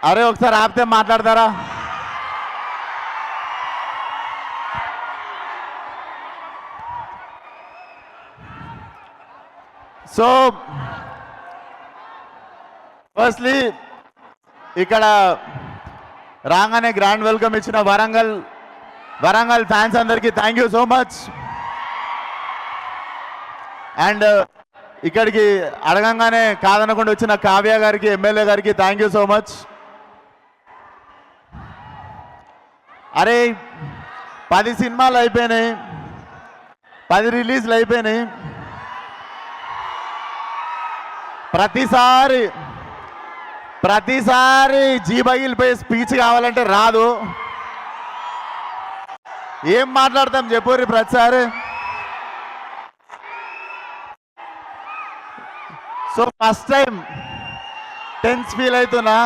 అరే ఒకసారి ఆపితే మాట్లాడతారా? సో ఫస్ట్లీ ఇక్కడ రాగానే గ్రాండ్ వెల్కమ్ ఇచ్చిన వరంగల్ ఫ్యాన్స్ అందరికీ thank you so much. And ఇక్కడికి అడగంగానే కాదనకుండా వచ్చిన కావ్య గారికి, ఎమ్మెల్యే గారికి థ్యాంక్ యూ సో మచ్. అరే 10 సినిమాలు అయిపోయినాయి, 10 రిలీజ్లు అయిపోయినాయి. ప్రతిసారి జీబగిలిపోయి స్పీచ్ కావాలంటే రాదు. ఏం మాట్లాడతాం చెప్పుర్రి ప్రతిసారి. So first time tense feel అవుతున్నా.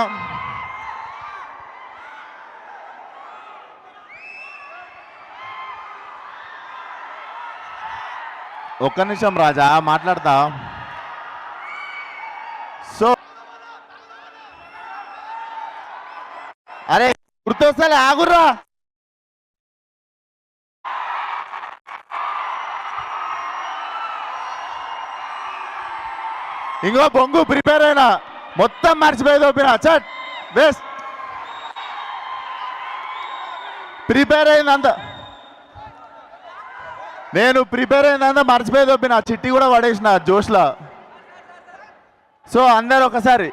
ఒక్క నిమిషం రాజా మాట్లాడతా. సో అరే గుర్తొస్తలే ఆగుర్రా. ఇంకో బొంగు ప్రిపేర్ అయినా మొత్తం మర్చిపోయేది ఓపిన చట్ బెస్ట్ ప్రిపేర్ అయిందంతా. నేను ప్రిపేర్ అయిందంతా మర్చిపోయేది ఓపిన, చిట్టి కూడా పడేసిన జోష్లా. సో అందరు ఒకసారి